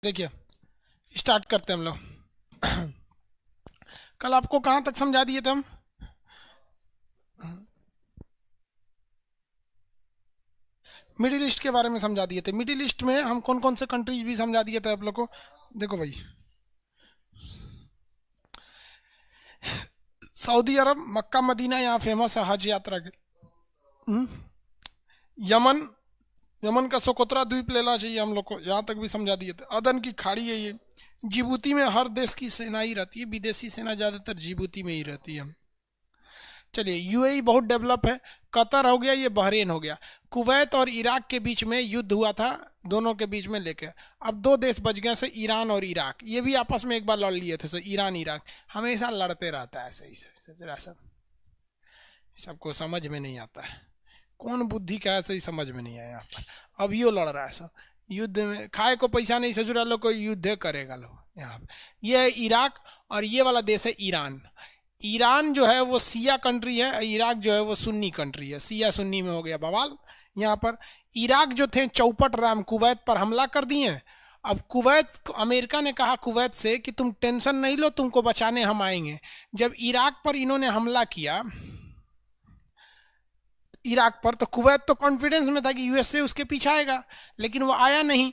देखिए, स्टार्ट करते हैं हम लोग। कल आपको कहाँ तक समझा दिए थे हम? मिडिल ईस्ट के बारे में समझा दिए थे। मिडिल ईस्ट में हम कौन कौन से कंट्रीज भी समझा दिए थे आप लोग को। देखो भाई, सऊदी अरब, मक्का मदीना यहाँ फेमस है हज यात्रा के। हम्म, यमन, यमन का सोकोत्रा द्वीप लेना चाहिए हम लोग को, यहाँ तक भी समझा दिए थे। अदन की खाड़ी है ये। जिबूती में हर देश की सेना ही रहती है, विदेशी सेना ज़्यादातर जिबूती में ही रहती है। चलिए, यूएई बहुत डेवलप है। कतर हो गया, ये बहरीन हो गया। कुवैत और इराक के बीच में युद्ध हुआ था, दोनों के बीच में लेके अब दो देश बच गए से ईरान और इराक। ये भी आपस में एक बार लड़ लिए थे, सो ईरान इराक हमेशा लड़ते रहता है। ऐसे ही सब सबको समझ में नहीं आता है, कौन बुद्धि का है सही समझ में नहीं आया यहाँ पर। अब यो लड़ रहा है सब युद्ध में, खाए को पैसा नहीं ससुरा लोग कोई युद्ध करेगा लोग यहाँ पे। ये है इराक और ये वाला देश है ईरान। ईरान जो है वो शिया कंट्री है, इराक जो है वो सुन्नी कंट्री है। शिया सुन्नी में हो गया बवाल यहाँ पर। इराक जो थे चौपट राम कुवैत पर हमला कर दिए। अब कुवैत, अमेरिका ने कहा कुवैत से कि तुम टेंशन नहीं लो, तुमको बचाने हम आएंगे। जब इराक पर इन्होंने हमला किया, इराक पर, तो कुवैत तो कॉन्फिडेंस में था कि यूएसए उसके पीछे आएगा, लेकिन वो आया नहीं।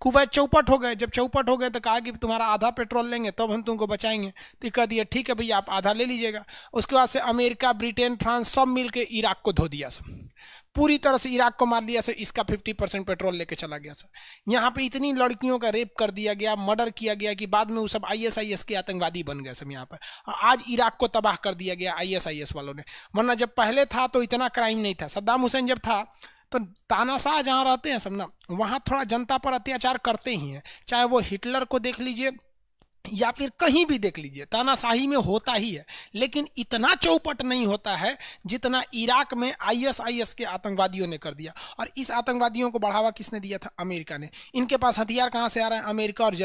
कुवैत चौपट हो गए। जब चौपट हो गए तो कहा कि तुम्हारा आधा पेट्रोल लेंगे तब हम तुमको बचाएंगे। तो कह दिया ठीक है भैया, आप आधा ले लीजिएगा। उसके बाद से अमेरिका, ब्रिटेन, फ्रांस सब मिल के इराक को धो दिया सब, पूरी तरह से इराक को मार दिया। सर इसका 50% पेट्रोल लेके चला गया। सर यहाँ पे इतनी लड़कियों का रेप कर दिया गया, मर्डर किया गया कि बाद में वो सब आईएसआईएस के आतंकवादी बन गए सब यहाँ पर। आज इराक को तबाह कर दिया गया आईएसआईएस वालों ने। वरना जब पहले था तो इतना क्राइम नहीं था। सद्दाम हुसैन जब था तो तानाशाह जहाँ रहते हैं सब ना, वहाँ थोड़ा जनता पर अत्याचार करते ही हैं। चाहे वो हिटलर को देख लीजिए या फिर कहीं भी देख लीजिए, तानाशाही में होता ही है, लेकिन इतना चौपट नहीं होता है जितना इराक में आईएसआईएस के आतंकवादियों ने कर दिया। और इस आतंकवादियों को बढ़ावा किसने दिया था? अमेरिका ने। इनके पास हथियार कहाँ से आ रहा है? अमेरिका और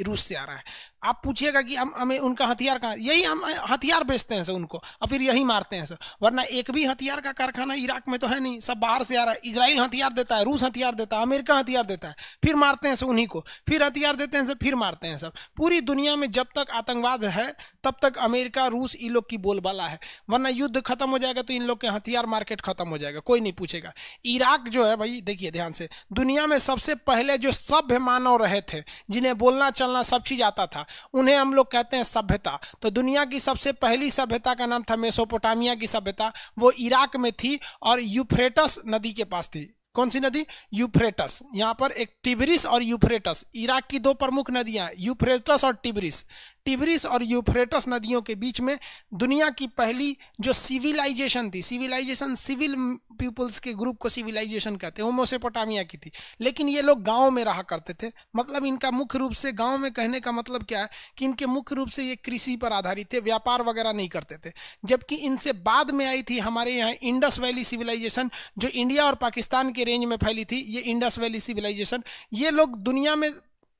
रूस से आ रहा है। आप पूछिएगा कि हम हमें उनका हथियार कहाँ, यही हम हथियार बेचते हैं सर उनको और फिर यही मारते हैं सर। वरना एक भी हथियार का कारखाना इराक में तो है नहीं, सब बाहर से आ रहा है। इजराइल हथियार देता है, रूस हथियार देता है, अमेरिका हथियार देता है, फिर मारते हैं सर उन्हीं को, फिर हथियार देते हैं सर, फिर मारते हैं सब। पूरी दुनिया में जब तक आतंकवाद है तब तक अमेरिका, रूस, इन लोग की बोलबाला है। वरना युद्ध खत्म हो जाएगा तो इन लोग के हथियार मार्केट खत्म हो जाएगा, कोई नहीं पूछेगा। इराक जो है भाई, देखिए ध्यान से, दुनिया में सबसे पहले जो सभ्य मानव रहे थे, जिन्हें बोलना चलना सब चीज आता था, उन्हें हम लोग कहते हैं सभ्यता। तो दुनिया की सबसे पहली सभ्यता का नाम था मेसोपोटामिया की सभ्यता। वो इराक में थी और यूफ्रेटस नदी के पास थी। कौन सी नदी? यूफ्रेटस। यहाँ पर एक टिब्रिस और यूफ्रेटस, इराक की दो प्रमुख नदियां, यूफ्रेटस और टिब्रिस। टिब्रिस और यूफ्रेटस नदियों के बीच में दुनिया की पहली जो सिविलाइजेशन थी, सिविलाइजेशन सिविल पीपल्स के ग्रुप को सिविलाइजेशन कहते हैं, वो मेसोपोटामिया की थी। लेकिन ये लोग गांव में रहा करते थे। मतलब इनका मुख्य रूप से, गांव में कहने का मतलब क्या है कि इनके मुख्य रूप से ये कृषि पर आधारित थे, व्यापार वगैरह नहीं करते थे। जबकि इनसे बाद में आई थी हमारे यहाँ इंडस वैली सिविलाइजेशन, जो इंडिया और पाकिस्तान के रेंज में फैली थी। ये इंडस वैली सिविलाइजेशन, ये लोग दुनिया में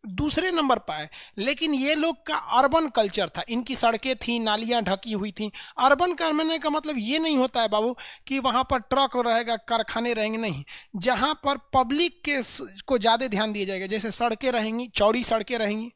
दूसरे नंबर पर आए। लेकिन ये लोग का अर्बन कल्चर था, इनकी सड़कें थी, नालियां ढकी हुई थी। अर्बन करने का मतलब ये नहीं होता है बाबू कि वहाँ पर ट्रक रहेगा, कारखाने रहेंगे, नहीं। जहाँ पर पब्लिक के को ज़्यादा ध्यान दिया जाएगा, जैसे सड़कें रहेंगी, चौड़ी सड़कें रहेंगी,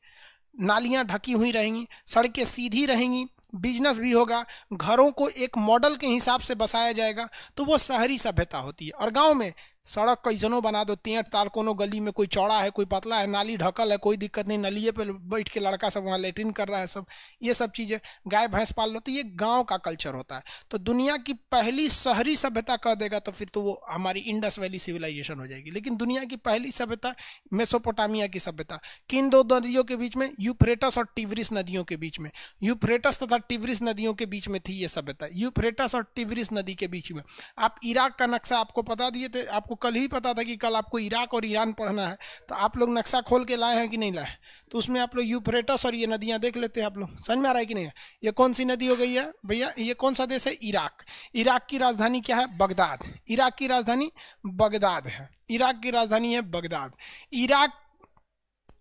नालियां ढकी हुई रहेंगी, सड़कें सीधी रहेंगी, बिजनेस भी होगा, घरों को एक मॉडल के हिसाब से बसाया जाएगा, तो वो शहरी सभ्यता होती है। और गांव में सड़क कैसनो बना दो, तेंट तार, कोनो गली में कोई चौड़ा है, कोई पतला है, नाली ढकल है, कोई दिक्कत नहीं, नलिए पे बैठ के लड़का सब वहाँ लेट्रिन कर रहा है सब, ये सब चीज़ें, गाय भैंस पाल लो, तो ये गांव का कल्चर होता है। तो दुनिया की पहली शहरी सभ्यता कह देगा तो फिर तो वो हमारी इंडस वैली सिविलाइजेशन हो जाएगी। लेकिन दुनिया की पहली सभ्यता मेसोपोटामिया की सभ्यता। किन दो नदियों के बीच में? यूफ्रेटस और टिग्रिस नदियों के बीच में। यूफ्रेटस तथा टिग्रिस नदियों के बीच में थी ये सभ्यता, यूफ्रेटस और टिग्रिस नदी के बीच में। आप इराक का नक्शा आपको बता दिए थे, आपको कल ही पता था कि कल आपको इराक और ईरान पढ़ना है, तो आप लोग नक्शा खोल के लाए हैं कि नहीं लाए? तो उसमें आप लोग यूफ्रेटस और ये नदियां देख लेते हैं। आप लोग समझ में आ रहा है कि नहीं? ये कौन सी नदी हो गई है भैया? ये कौन सा देश है? इराक। इराक की राजधानी क्या है? बगदाद। इराक की राजधानी बगदाद है। इराक की राजधानी है बगदाद। इराक,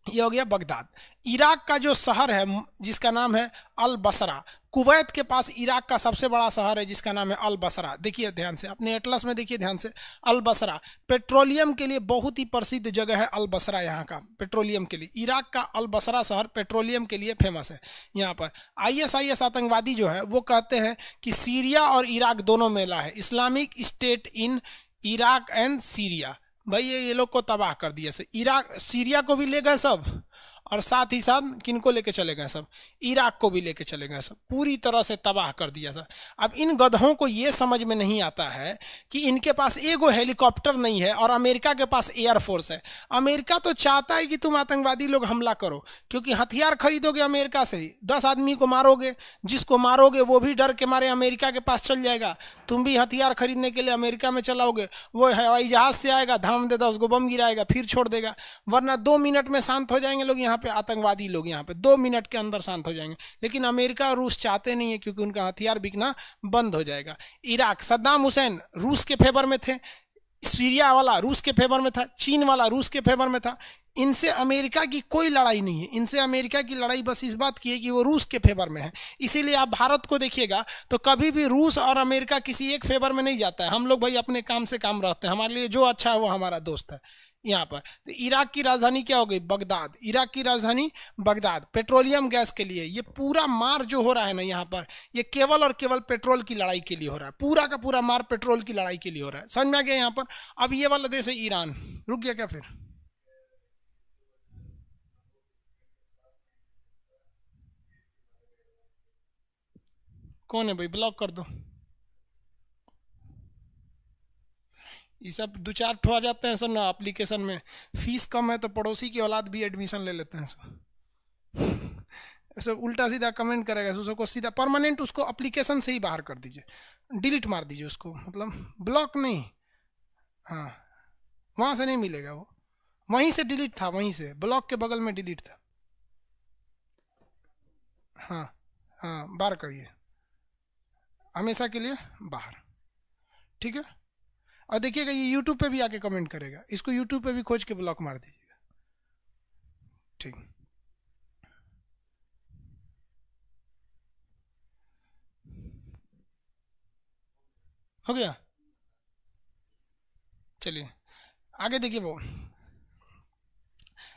ये हो गया बगदाद। इराक का जो शहर है जिसका नाम है अल बसरा, कुवैत के पास इराक का सबसे बड़ा शहर है जिसका नाम है अल बसरा। देखिए ध्यान से, अपने एटलस में देखिए ध्यान से, अल बसरा पेट्रोलियम के लिए बहुत ही प्रसिद्ध जगह है। अल बसरा यहाँ का पेट्रोलियम के लिए, इराक का अल बसरा शहर पेट्रोलियम के लिए फेमस है। यहाँ पर ISIS आतंकवादी जो है वो कहते हैं कि सीरिया और इराक दोनों मेला है, Islamic state in Iraq and Syria. भाई ये लोग को तबाह कर दिया से, इराक सीरिया को भी ले गए सब, और साथ ही साथ किनको लेके चले गए सब, इराक को भी लेके चले गए सब, पूरी तरह से तबाह कर दिया सब। अब इन गधों को ये समझ में नहीं आता है कि इनके पास एगो हेलीकॉप्टर नहीं है और अमेरिका के पास एयरफोर्स है। अमेरिका तो चाहता है कि तुम आतंकवादी लोग हमला करो, क्योंकि हथियार खरीदोगे अमेरिका से ही, 10 आदमी को मारोगे, जिसको मारोगे वो भी डर के मारे अमेरिका के पास चल जाएगा, तुम भी हथियार खरीदने के लिए अमेरिका में चलाओगे, वो हवाई जहाज से आएगा, धाम दे 10 गो बम गिराएगा, फिर छोड़ देगा। वरना 2 मिनट में शांत हो जाएंगे लोग यहाँ पे, आतंकवादी लोग यहाँ पे 2 मिनट के अंदर शांत हो जाएंगे। लेकिन अमेरिका और रूस चाहते नहीं है, क्योंकि उनका हथियार बिकना बंद हो जाएगा। इराक, सद्दाम हुसैन रूस के फेवर में थे, सीरिया वाला रूस के फेवर में था, चीन वाला रूस के फेवर में था। इनसे अमेरिका की कोई लड़ाई नहीं है, इनसे अमेरिका की लड़ाई बस इस बात की है कि वो रूस के फेवर में है। इसीलिए आप भारत को देखिएगा तो कभी भी रूस और अमेरिका किसी एक फेवर में नहीं जाता है। हम लोग भाई अपने काम से काम रहते हैं, हमारे लिए जो अच्छा है वो हमारा दोस्त है। यहाँ पर तो इराक की राजधानी क्या हो गई, बगदाद। इराक की राजधानी बगदाद, पेट्रोलियम गैस के लिए। ये पूरा मार जो हो रहा है ना यहाँ पर, ये केवल और केवल पेट्रोल की लड़ाई के लिए हो रहा है, पूरा का पूरा मार पेट्रोल की लड़ाई के लिए हो रहा है। समझ में आ गया यहाँ पर। अब ये वाला देश है ईरान। रुक गया क्या फिर? कौन है भाई, ब्लॉक कर दो। ये सब 2-4 ठो आ जाते हैं सब ना एप्लीकेशन में, फीस कम है तो पड़ोसी की औलाद भी एडमिशन ले लेते हैं सब। सब उल्टा सीधा कमेंट करेगा, उसको सीधा परमानेंट उसको एप्लीकेशन से ही बाहर कर दीजिए, डिलीट मार दीजिए उसको, मतलब ब्लॉक नहीं, हाँ वहाँ से नहीं मिलेगा वो, वहीं से डिलीट था, वहीं से ब्लॉक के बगल में डिलीट था। हाँ हाँ, बाहर करिए, हमेशा के लिए बाहर, ठीक है। और देखिएगा ये यूट्यूब पे भी आके कमेंट करेगा, इसको यूट्यूब पे भी खोज के ब्लॉक मार दीजिएगा, ठीक। हो गया, चलिए आगे देखिए। वो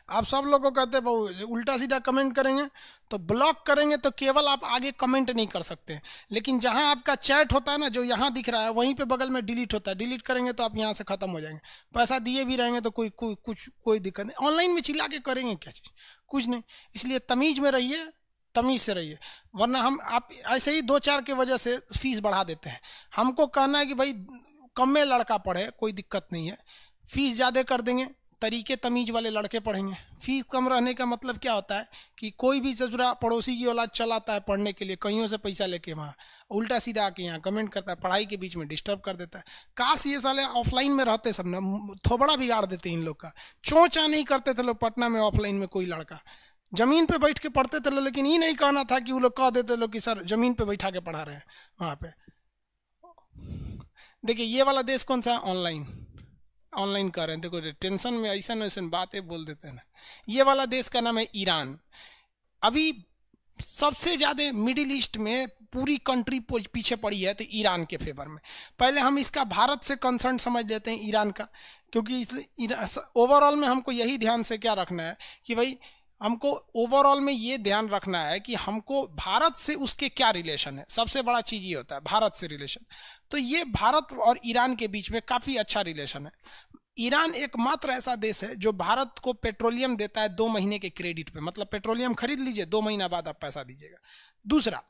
आप सब लोगों को कहते हैं वो उल्टा सीधा कमेंट करेंगे तो ब्लॉक करेंगे तो केवल आप आगे कमेंट नहीं कर सकते, लेकिन जहां आपका चैट होता है ना, जो यहां दिख रहा है वहीं पे बगल में डिलीट होता है, डिलीट करेंगे तो आप यहां से खत्म हो जाएंगे। पैसा दिए भी रहेंगे तो कोई दिक्कत नहीं। ऑनलाइन में चिल्ला के करेंगे क्या चीज़, कुछ नहीं। इसलिए तमीज में रहिए, तमीज से रहिए, वरना हम आप ऐसे ही 2-4 की वजह से फीस बढ़ा देते हैं। हमको कहना है कि भाई कम में लड़का पढ़े, कोई दिक्कत नहीं है, फीस ज़्यादा कर देंगे, तरीके तमीज वाले लड़के पढ़ेंगे। फीस कम रहने का मतलब क्या होता है कि कोई भी ससुरा पड़ोसी की औलाद चलाता है पढ़ने के लिए, कहीं से पैसा लेके, वहाँ उल्टा सीधा आके यहाँ कमेंट करता है, पढ़ाई के बीच में डिस्टर्ब कर देता है। काश ये साले ऑफलाइन में रहते सब ना, थोबड़ा बिगाड़ देते इन लोग का। चोंचा नहीं करते थे लोग पटना में ऑफलाइन में, कोई लड़का जमीन पे बैठ के पढ़ते थे, लेकिन ये नहीं कहना था कि वो लोग कह देते लोग कि सर जमीन पे बैठा के पढ़ा रहे हैं वहाँ पे। देखिए ये वाला देश कौन सा है, ऑनलाइन, ऑनलाइन कर रहे हैं। देखो टेंशन में ऐसा वैसा बातें बोल देते हैं ना। ये वाला देश का नाम है ईरान। अभी सबसे ज़्यादा मिडिल ईस्ट में पूरी कंट्री पीछे पड़ी है तो ईरान के फेवर में। पहले हम इसका भारत से कंसर्न समझ लेते हैं ईरान का, क्योंकि ओवरऑल में हमको यही ध्यान से क्या रखना है कि भाई हमको ओवरऑल में ये ध्यान रखना है कि हमको भारत से उसके क्या रिलेशन है। सबसे बड़ा चीज़ ये होता है भारत से रिलेशन। तो ये भारत और ईरान के बीच में काफ़ी अच्छा रिलेशन है। ईरान एकमात्र ऐसा देश है जो भारत को पेट्रोलियम देता है 2 महीने के क्रेडिट पे, मतलब पेट्रोलियम खरीद लीजिए, 2 महीना बाद आप पैसा दीजिएगा। दूसरा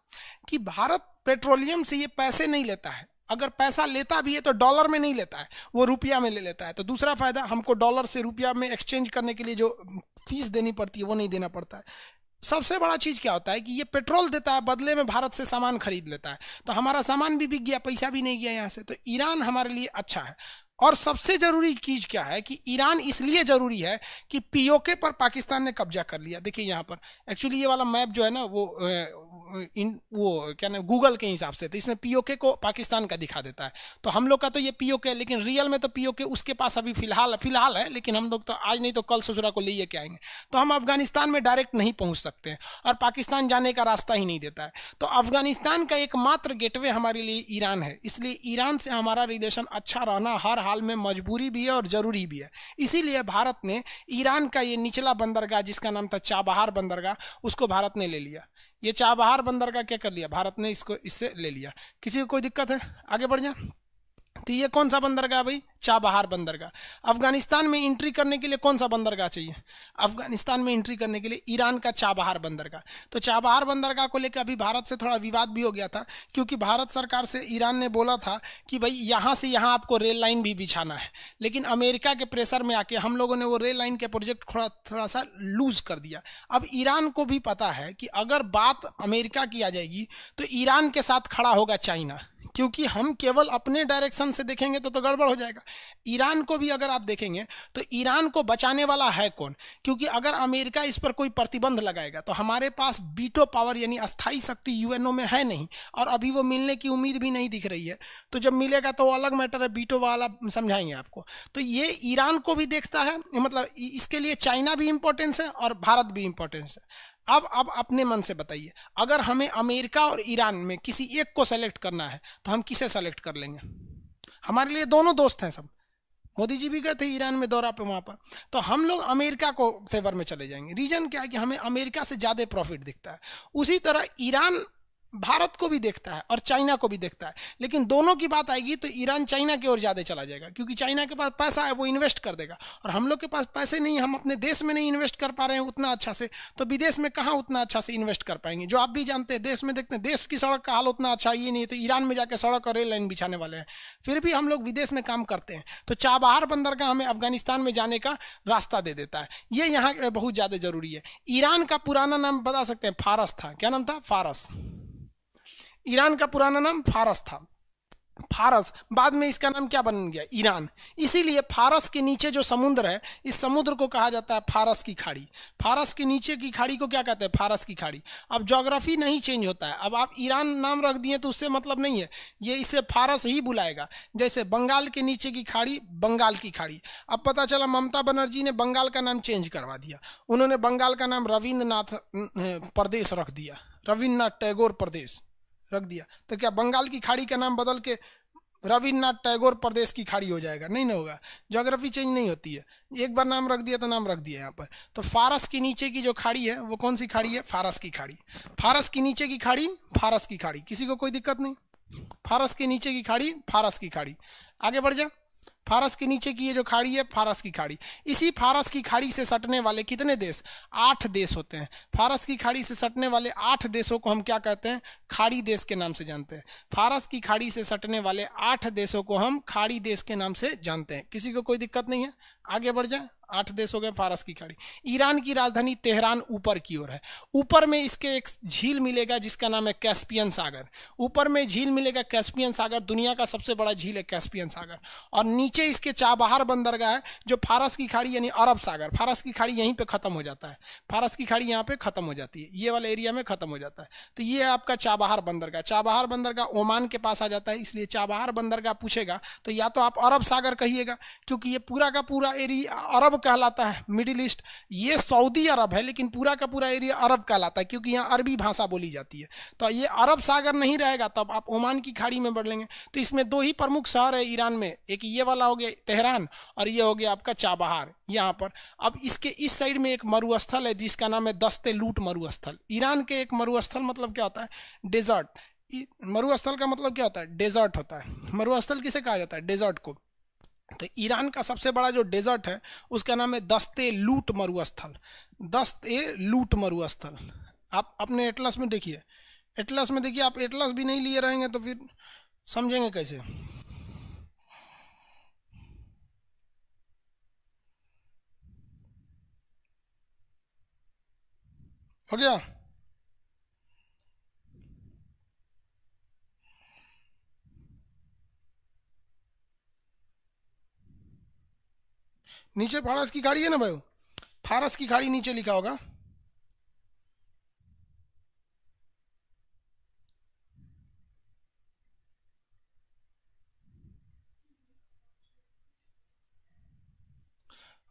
कि भारत पेट्रोलियम से ये पैसे नहीं लेता है, अगर पैसा लेता भी है तो डॉलर में नहीं लेता है, वो रुपया में ले लेता है। तो दूसरा फायदा, हमको डॉलर से रुपया में एक्सचेंज करने के लिए जो फीस देनी पड़ती है वो नहीं देना पड़ता है। सबसे बड़ा चीज़ क्या होता है कि ये पेट्रोल देता है, बदले में भारत से सामान खरीद लेता है, तो हमारा सामान भी बिक गया, पैसा भी नहीं गया यहाँ से। तो ईरान हमारे लिए अच्छा है। और सबसे जरूरी चीज क्या है कि ईरान इसलिए जरूरी है कि पीओके पर पाकिस्तान ने कब्जा कर लिया। देखिए यहाँ पर एक्चुअली ये वाला मैप जो है ना वो क्या नाम गूगल के हिसाब से, तो इसमें पीओके को पाकिस्तान का दिखा देता है। तो हम लोग का तो ये पीओके है, लेकिन रियल में तो पीओके उसके पास अभी फिलहाल है, लेकिन हम लोग तो आज नहीं तो कल ससुरा को ले के आएंगे। तो हम अफगानिस्तान में डायरेक्ट नहीं पहुंच सकते हैं और पाकिस्तान जाने का रास्ता ही नहीं देता है। तो अफगानिस्तान का एकमात्र गेटवे हमारे लिए ईरान है, इसलिए ईरान से हमारा रिलेशन अच्छा रहना हर हाल में मजबूरी भी है और ज़रूरी भी है। इसीलिए भारत ने ईरान का ये निचला बंदरगाह जिसका नाम था चाबहार बंदरगाह, उसको भारत ने ले लिया। ये चाबहार बंदरगाह क्या कर लिया भारत ने, इसको इससे ले लिया। किसी को कोई दिक्कत है? आगे बढ़ जाए। तो ये कौन सा बंदरगाह भाई? चाबहार बंदरगाह। अफगानिस्तान में एंट्री करने के लिए कौन सा बंदरगाह चाहिए? अफगानिस्तान में एंट्री करने के लिए ईरान का चाबहार बंदरगाह। तो चाबहार बंदरगाह को लेकर अभी भारत से थोड़ा विवाद भी हो गया था, क्योंकि भारत सरकार से ईरान ने बोला था कि भाई यहाँ से यहाँ आपको रेल लाइन भी बिछाना है, लेकिन अमेरिका के प्रेशर में आके हम लोगों ने वो रेल लाइन के प्रोजेक्ट थोड़ा सा लूज कर दिया। अब ईरान को भी पता है कि अगर बात अमेरिका की आ जाएगी तो ईरान के साथ खड़ा होगा चाइना, क्योंकि हम केवल अपने डायरेक्शन से देखेंगे तो गड़बड़ हो जाएगा। ईरान को भी अगर आप देखेंगे तो ईरान को बचाने वाला है कौन? क्योंकि अगर अमेरिका इस पर कोई प्रतिबंध लगाएगा तो हमारे पास वीटो पावर यानी अस्थाई शक्ति यूएनओ में है नहीं, और अभी वो मिलने की उम्मीद भी नहीं दिख रही है। तो जब मिलेगा तो वो अलग मैटर है, वीटो वाला समझाएंगे आपको। तो ये ईरान को भी देखता है, मतलब इसके लिए चाइना भी इंपॉर्टेंस है और भारत भी इंपॉर्टेंस है। अब अपने मन से बताइए, अगर हमें अमेरिका और ईरान में किसी एक को सेलेक्ट करना है तो हम किसे सेलेक्ट कर लेंगे? हमारे लिए दोनों दोस्त हैं सब। मोदी जी भी गए थे ईरान में दौरा पे वहां पर, तो हम लोग अमेरिका को फेवर में चले जाएंगे। रीजन क्या है कि हमें अमेरिका से ज्यादा प्रॉफिट दिखता है। उसी तरह ईरान भारत को भी देखता है और चाइना को भी देखता है, लेकिन दोनों की बात आएगी तो ईरान चाइना की ओर ज्यादा चला जाएगा, क्योंकि चाइना के पास पैसा है, वो इन्वेस्ट कर देगा, और हम लोग के पास पैसे नहीं, हम अपने देश में नहीं इन्वेस्ट कर पा रहे हैं उतना अच्छा से, तो विदेश में कहाँ उतना अच्छा से इन्वेस्ट कर पाएंगे? जो आप भी जानते हैं, देश में देखते हैं देश की सड़क का हाल उतना अच्छा ही नहीं है, तो ईरान में जाकर सड़क और रेल लाइन बिछाने वाले हैं। फिर भी हम लोग विदेश में काम करते हैं, तो चाबहार बंदरगाह हमें अफगानिस्तान में जाने का रास्ता दे देता है। ये यहाँ बहुत ज्यादा जरूरी है। ईरान का पुराना नाम बता सकते हैं? फारस था। क्या नाम था? फारस। ईरान का पुराना नाम फारस था। फारस बाद में इसका नाम क्या बन गया? ईरान। इसीलिए फारस के नीचे जो समुद्र है, इस समुद्र को कहा जाता है फारस की खाड़ी। फारस के नीचे की खाड़ी को क्या कहते हैं? फारस की खाड़ी। अब ज्योग्राफी नहीं चेंज होता है। अब आप ईरान नाम रख दिए तो उससे मतलब नहीं है, ये इसे फारस ही बुलाएगा। जैसे बंगाल के नीचे की खाड़ी बंगाल की खाड़ी। अब पता चला ममता बनर्जी ने बंगाल का नाम चेंज करवा दिया, उन्होंने बंगाल का नाम रविंद्रनाथ प्रदेश रख दिया, रविन्द्रनाथ टैगोर प्रदेश रख दिया। तो क्या बंगाल की खाड़ी का नाम बदल के रविन्द्रनाथ टैगोर प्रदेश की खाड़ी हो जाएगा? नहीं ना होगा। ज्योग्राफी चेंज नहीं होती है, एक बार नाम रख दिया तो नाम रख दिया यहाँ पर। तो फारस के नीचे की जो खाड़ी है वो कौन सी खाड़ी है? फारस की खाड़ी। फारस की नीचे की खाड़ी फारस की खाड़ी। किसी को कोई दिक्कत नहीं? फारस के नीचे की खाड़ी फारस की खाड़ी। आगे बढ़ जा। फारस के नीचे की ये जो खाड़ी है फारस की खाड़ी। इसी फारस की खाड़ी से सटने वाले कितने देश? 8 देश होते हैं। फारस की खाड़ी से सटने वाले 8 देशों को हम क्या कहते हैं? खाड़ी देश के नाम से जानते हैं। फारस की खाड़ी से सटने वाले 8 देशों को हम खाड़ी देश के नाम से जानते हैं। किसी को कोई दिक्कत नहीं है? आगे बढ़ जाए। 8 देश हो गए फारस की खाड़ी। ईरान की राजधानी तेहरान ऊपर की ओर है। ऊपर में इसके एक झील मिलेगा जिसका नाम है कैस्पियन सागर। ऊपर में झील मिलेगा कैस्पियन सागर, दुनिया का सबसे बड़ा झील है कैस्पियन सागर। और नीचे इसके चाबहार बंदरगाह है जो फारस की खाड़ी यानी अरब सागर। फारस की खाड़ी यहीं पे खत्म हो जाता है। फारस की खाड़ी यहाँ पे खत्म हो जाती है, ये वाला एरिया में खत्म हो जाता है। तो ये है आपका चाबहार बंदरगाह। चाबहार बंदरगाह ओमान के पास आ जाता है, इसलिए चाबहार बंदरगाह पूछेगा तो या तो आप अरब सागर कहिएगा, क्योंकि ये पूरा का पूरा एरिया अरब कहलाता है, मिडिल ईस्ट। ये सऊदी अरब है, लेकिन पूरा का पूरा एरिया अरब कहलाता है, क्योंकि यहाँ अरबी भाषा बोली जाती है। तो ये अरब सागर नहीं रहेगा, तब आप ओमान की खाड़ी में बढ़ लेंगे। तो इसमें 2 ही प्रमुख शहर है ईरान में, एक ये वाला हो गया तेहरान, और ये हो गया आपका चाबहार यहाँ पर। अब इसके इस साइड में एक मरुस्थल है जिसका नाम है दस्ते लूट मरुस्थल। ईरान के एक मरुस्थल मतलब क्या होता है? डेजर्ट। मरुस्थल का मतलब क्या होता है? डेजर्ट होता है। मरुस्थल किसे कहा जाता है? डेजर्ट को। तो ईरान का सबसे बड़ा जो डेजर्ट है उसका नाम है दस्ते लूट मरुस्थल। दस्ते लूट मरुस्थल। आप अपने एटलस में देखिए, एटलस में देखिए। आप एटलस भी नहीं लिए रहेंगे तो फिर समझेंगे कैसे? हो गया? नीचे फारस की खाड़ी है ना भाई, फारस की खाड़ी नीचे लिखा होगा।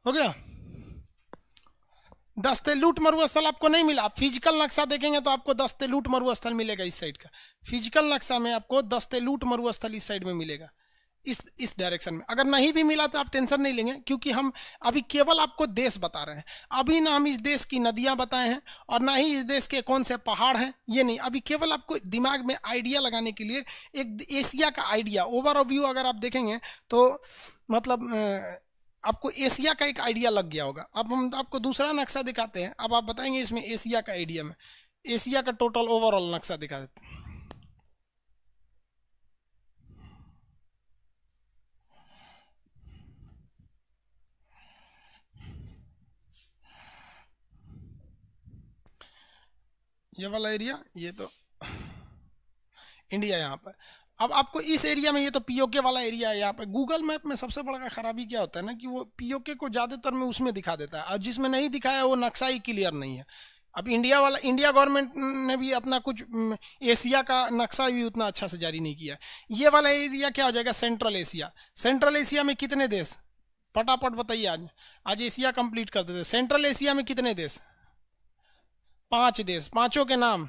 हो गया। दस्तेलूट मरुस्थल आपको नहीं मिला, आप फिजिकल नक्शा देखेंगे तो आपको दस्तेलूट मरुस्थल मिलेगा इस साइड का। फिजिकल नक्शा में आपको दस्तेलूट मरुस्थल इस साइड में मिलेगा, इस डायरेक्शन में। अगर नहीं भी मिला तो आप टेंशन नहीं लेंगे, क्योंकि हम अभी केवल आपको देश बता रहे हैं। अभी ना हम इस देश की नदियां बताए हैं और ना ही इस देश के कौन से पहाड़ हैं, ये नहीं। अभी केवल आपको दिमाग में आइडिया लगाने के लिए एक एशिया का आइडिया, ओवरव्यू अगर आप देखेंगे तो मतलब आपको एशिया का एक आइडिया लग गया होगा। अब हम आपको दूसरा नक्शा दिखाते हैं, अब आप बताएंगे इसमें एशिया का आइडिया में, एशिया का टोटल ओवरऑल नक्शा दिखा देते हैं। ये वाला एरिया, ये तो इंडिया यहाँ पर। अब आपको इस एरिया में, ये तो पीओके वाला एरिया है यहाँ पे। गूगल मैप में सबसे बड़ा खराबी क्या होता है ना, कि वो पीओके को ज़्यादातर में उसमें दिखा देता है, और जिसमें नहीं दिखाया वो नक्शा ही क्लियर नहीं है। अब इंडिया वाला, इंडिया गवर्नमेंट ने भी अपना कुछ एशिया का नक्शा भी उतना अच्छा से जारी नहीं किया। ये वाला एरिया क्या हो जाएगा, सेंट्रल एशिया। सेंट्रल एशिया में कितने देश, फटाफट बताइए। आज एशिया कंप्लीट कर देते। सेंट्रल एशिया में कितने देश, 5 देश। पांचों के नाम।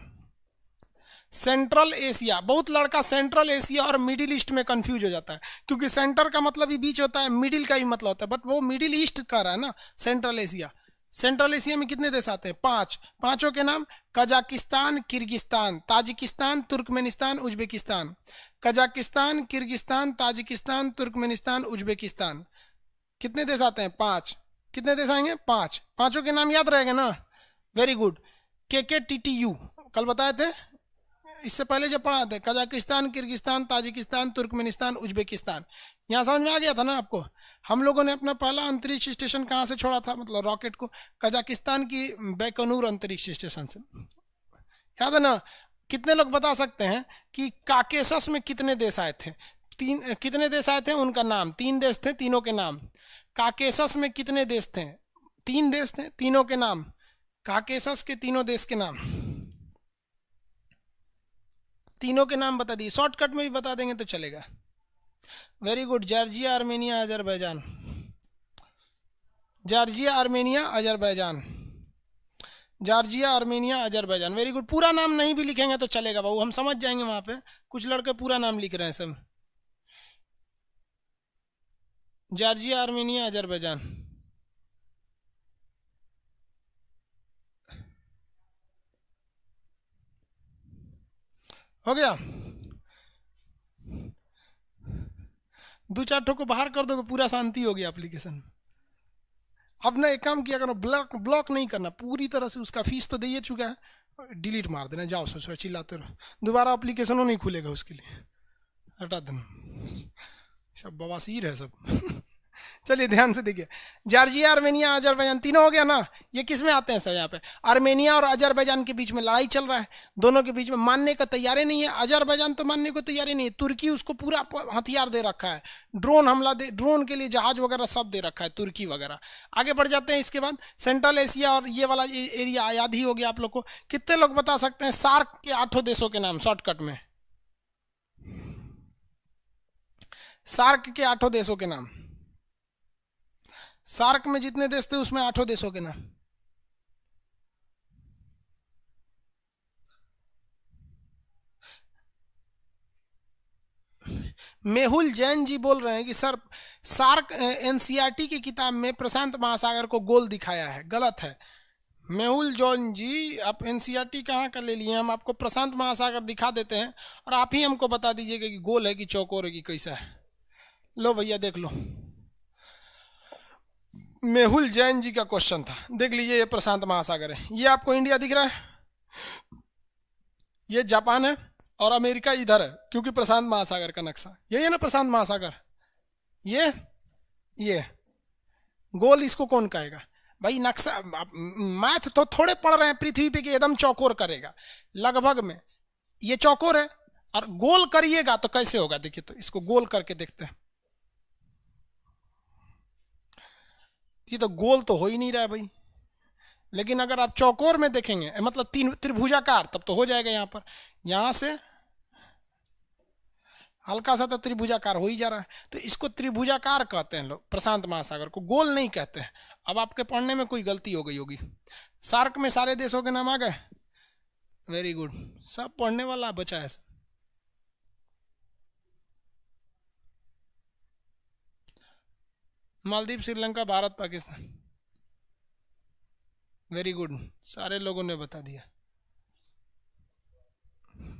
सेंट्रल एशिया, बहुत लड़का सेंट्रल एशिया और मिडिल ईस्ट में कंफ्यूज हो जाता है, क्योंकि सेंटर का मतलब ही बीच होता है, मिडिल का ही मतलब होता है, बट वो मिडिल ईस्ट का रहा है ना सेंट्रल एशिया। सेंट्रल एशिया में कितने देश आते हैं, 5। पांचों के नाम, Kazakhstan, Kyrgyzstan, Tajikistan, Turkmenistan, Uzbekistan. Kazakhstan, Kyrgyzstan, Tajikistan, Turkmenistan, Uzbekistan. कितने देश आते हैं, 5। कितने देश आएंगे, 5। पांचों के नाम याद रहेगा ना, वेरी गुड। KKTTU कल बताए थे, इससे पहले जब पढ़ा थे, Kazakhstan, Kyrgyzstan, Tajikistan, Turkmenistan, Uzbekistan. यहाँ समझ में आ गया था ना आपको। हम लोगों ने अपना पहला अंतरिक्ष स्टेशन कहाँ से छोड़ा था, मतलब रॉकेट को, कजाकिस्तान की बैकनूर अंतरिक्ष स्टेशन से, याद है ना। कितने लोग बता सकते हैं कि काकेशस में कितने देश आए थे, कितने देश आए थे, उनका नाम। 3 देश थे, तीनों के नाम। काकेशस में कितने देश थे, 3 देश थे, तीनों के नाम। काकेशस के तीनों देश के नाम, तीनों के नाम बता दिए। शॉर्टकट में भी बता देंगे तो चलेगा। Very good. Georgia, Armenia, Azerbaijan. Georgia, Armenia, Azerbaijan. Georgia, Armenia, Azerbaijan. Very good. पूरा नाम नहीं भी लिखेंगे तो चलेगा बाबू, हम समझ जाएंगे। वहां पे कुछ लड़के पूरा नाम लिख रहे हैं सब। Georgia, Armenia, Azerbaijan. हो गया। 2-4 ठो को बाहर कर दोगे, पूरा शांति हो गया एप्लीकेशन। अब ना एक काम किया करो, ब्लॉक नहीं करना पूरी तरह से। उसका फीस तो दे ही चुका है, डिलीट मार देना। जाओ सोच रहे चिल्लाते रहो, दोबारा एप्लीकेशन नहीं खुलेगा उसके लिए, हटा देना। सब बवासीर है सब। चलिए ध्यान से देखिए, जॉर्जिया, आर्मेनिया, अजरबैजान, तीनों हो गया ना। ये किस में आते हैं सर, यहाँ पे आर्मेनिया और अजरबैजान के बीच में लड़ाई चल रहा है। दोनों के बीच में मानने का तैयारी नहीं है। अजरबैजान तो मानने को तैयारी नहीं है, तुर्की उसको पूरा हथियार दे रखा है, ड्रोन हमला दे, ड्रोन के लिए जहाज वगैरह सब दे रखा है तुर्की वगैरह। आगे बढ़ जाते हैं। इसके बाद सेंट्रल एशिया और ये वाला एरिया याद ही हो गया आप लोग को। कितने लोग बता सकते हैं सार्क के 8 देशों के नाम शॉर्टकट में, सार्क के 8 देशों के नाम। सार्क में जितने देश थे उसमें 8 देशों के नाम। मेहुल जैन जी बोल रहे हैं कि सर सार्क एनसीईआरटी की किताब में प्रशांत महासागर को गोल दिखाया है, गलत है। मेहुल जॉन जी, आप एनसीईआरटी कहाँ का ले लिए, हम आपको प्रशांत महासागर दिखा देते हैं और आप ही हमको बता दीजिएगा कि गोल है कि चौकोर है कि कैसा है। लो भैया देख लो, मेहुल जैन जी का क्वेश्चन था, देख लीजिए। ये प्रशांत महासागर है, ये आपको इंडिया दिख रहा है, ये जापान है और अमेरिका इधर है, क्योंकि प्रशांत महासागर का नक्शा यही है ना, प्रशांत महासागर। ये गोल इसको कौन कहेगा भाई, नक्शा मैथ तो थोड़े पढ़ रहे हैं पृथ्वी पे कि एकदम चौकोर करेगा, लगभग में ये चौकोर है। और गोल करिएगा तो कैसे होगा, देखिए तो इसको गोल करके देखते हैं। ये तो गोल तो हो ही नहीं रहा है भाई। लेकिन अगर आप चौकोर में देखेंगे, मतलब तीन त्रिभुजाकार, तब तो हो जाएगा। यहाँ पर यहाँ से हल्का सा तो त्रिभुजाकार हो ही जा रहा है, तो इसको त्रिभुजाकार कहते हैं लोग, प्रशांत महासागर को, गोल नहीं कहते हैं। अब आपके पढ़ने में कोई गलती हो गई होगी। सार्क में सारे देशों के नाम आ गए, वेरी गुड, सब पढ़ने वाला बचा है। मालदीव, श्रीलंका, भारत, पाकिस्तान, वेरी गुड, सारे लोगों ने बता दिया।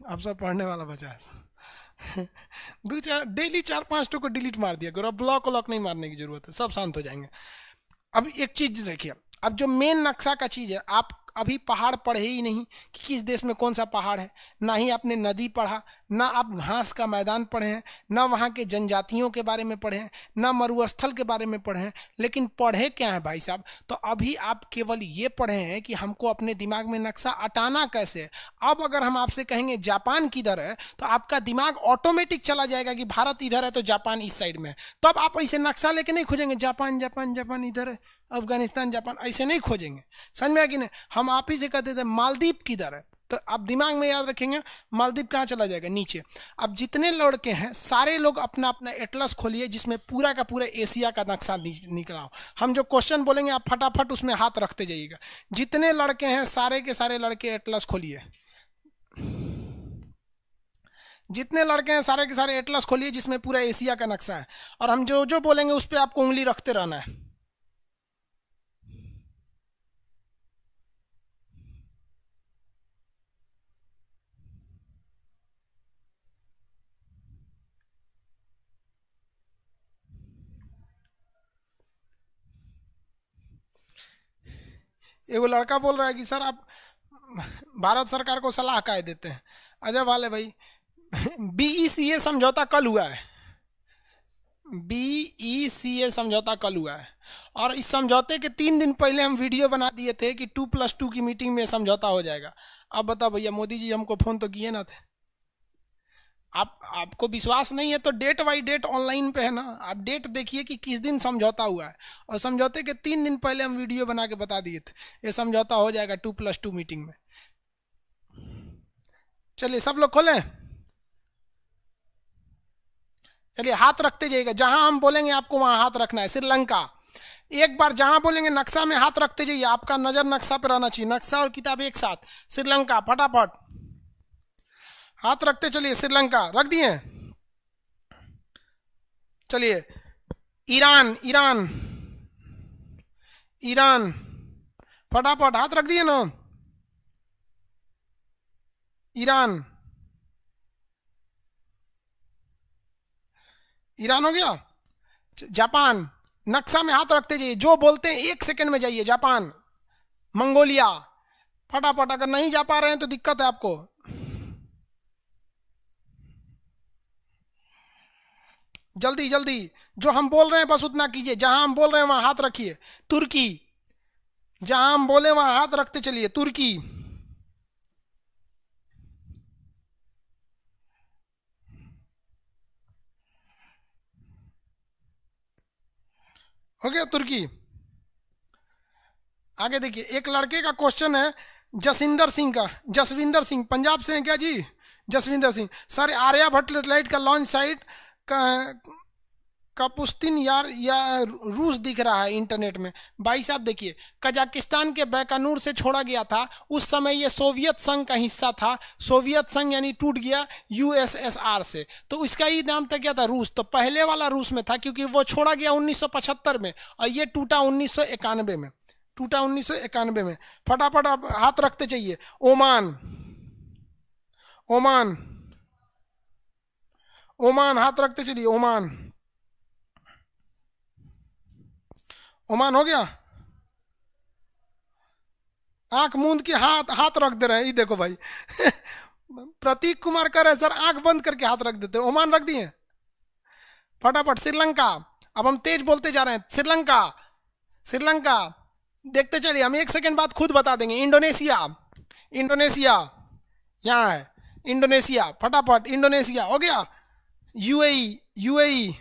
अब सब पढ़ने वाला बचा है। दो चार डेली 4-5 को डिलीट मार दिया करो, अब ब्लॉक व्लॉक नहीं मारने की जरूरत है, सब शांत हो जाएंगे। अब एक चीज देखिए, अब जो मेन नक्शा का चीज है, आप अभी पहाड़ पढ़े ही नहीं कि किस देश में कौन सा पहाड़ है, ना ही आपने नदी पढ़ा, ना आप घास का मैदान पढ़े हैं, ना वहाँ के जनजातियों के बारे में पढ़े हैं, ना मरुस्थल के बारे में पढ़े हैं। लेकिन पढ़े क्या है भाई साहब? तो अभी आप केवल ये पढ़े हैं कि हमको अपने दिमाग में नक्शा अटाना कैसे है। अब अगर हम आपसे कहेंगे जापान किधर है, तो आपका दिमाग ऑटोमेटिक चला जाएगा कि भारत इधर है तो जापान इस साइड में है। तब आप ऐसे नक्शा लेके नहीं खोजेंगे जापान जापान जापान इधर है, अफगानिस्तान जापान, ऐसे नहीं खोजेंगे। समझ में आ कि नहीं? हम आप ही से कहते थे मालदीव किधर है, तो आप दिमाग में याद रखेंगे मालदीव कहाँ चला जाएगा, नीचे। अब जितने लड़के हैं सारे लोग अपना अपना एटलस खोलिए, जिसमें पूरा का पूरा एशिया का नक्शा निकला हो। हम जो क्वेश्चन बोलेंगे आप फटाफट उसमें हाथ रखते जाइएगा। जितने लड़के हैं सारे के सारे लड़के एटलस खोलिए, जितने लड़के हैं सारे के सारे एटलस खोलिए जिसमें पूरा एशिया का नक्शा है, और हम जो जो बोलेंगे उस पर आपको उंगली रखते रहना है। एगो लड़का बोल रहा है कि सर आप भारत सरकार को सलाह काय देते हैं। अजय वाले भाई, बीईसीए समझौता कल हुआ है, बीईसीए समझौता कल हुआ है, और इस समझौते के 3 दिन पहले हम वीडियो बना दिए थे कि 2+2 की मीटिंग में समझौता हो जाएगा। अब बताओ भैया, मोदी जी हमको फोन तो किए ना थे। आपको विश्वास नहीं है तो डेट बाई डेट ऑनलाइन पे है ना, आप डेट देखिए कि किस दिन समझौता हुआ है, और समझौते के 3 दिन पहले हम वीडियो बना के बता दिए थे ये समझौता हो जाएगा 2+2 मीटिंग में। चलिए सब लोग खोलें, चलिए हाथ रखते जाइएगा, जहां हम बोलेंगे आपको वहां हाथ रखना है। श्रीलंका, एक बार जहां बोलेंगे नक्शा में हाथ रखते जाइए, आपका नजर नक्शा पर रहना चाहिए, नक्शा और किताब एक साथ। श्रीलंका, फटाफट हाथ रखते चलिए। श्रीलंका रख दिए, चलिए। ईरान, ईरान, ईरान, फटाफट हाथ रख दिए ना। ईरान, ईरान हो गया। जापान, नक्शा में हाथ रखते जाइए, जो बोलते हैं 1 सेकंड में जाइए। जापान, मंगोलिया, फटाफट, अगर नहीं जा पा रहे हैं तो दिक्कत है आपको। जल्दी जल्दी, जो हम बोल रहे हैं बस उतना कीजिए, जहां हम बोल रहे हैं वहां हाथ रखिए। तुर्की, जहां हम बोले वहां हाथ रखते चलिए। तुर्की, हो गया तुर्की। आगे देखिए, एक लड़के का क्वेश्चन है जसविंदर सिंह का, जसविंदर सिंह पंजाब से हैं क्या जी? जसविंदर सिंह, सर आर्यभट्ट सैटेलाइट का लॉन्च साइट का कपुस्तिन यार या रूस दिख रहा है इंटरनेट में। भाई साहब देखिए, कजाकिस्तान के बैकानूर से छोड़ा गया था, उस समय ये सोवियत संघ का हिस्सा था। सोवियत संघ यानी टूट गया यूएसएसआर से, तो इसका ही नाम था क्या था? रूस। तो पहले वाला रूस में था क्योंकि वो छोड़ा गया 1975 में, और ये टूटा 1991 में, टूटा 1991 में। फटाफट आप हाथ रखते चाहिए। ओमान, ओमान, ओमान, हाथ रखते चलिए। ओमान, ओमान हो गया। आंख मूंद के हाथ हाथ रख दे रहे हैं, ये देखो भाई। प्रतीक कुमार कह रहे हैं सर आंख बंद करके हाथ रख देते हैं। ओमान रख दिए। फटाफट श्रीलंका, अब हम तेज बोलते जा रहे हैं। श्रीलंका, श्रीलंका देखते चलिए, हम 1 सेकंड बाद खुद बता देंगे। इंडोनेशिया, इंडोनेशिया यहाँ है, इंडोनेशिया, फटाफट इंडोनेशिया हो गया। यूएई, यूएई,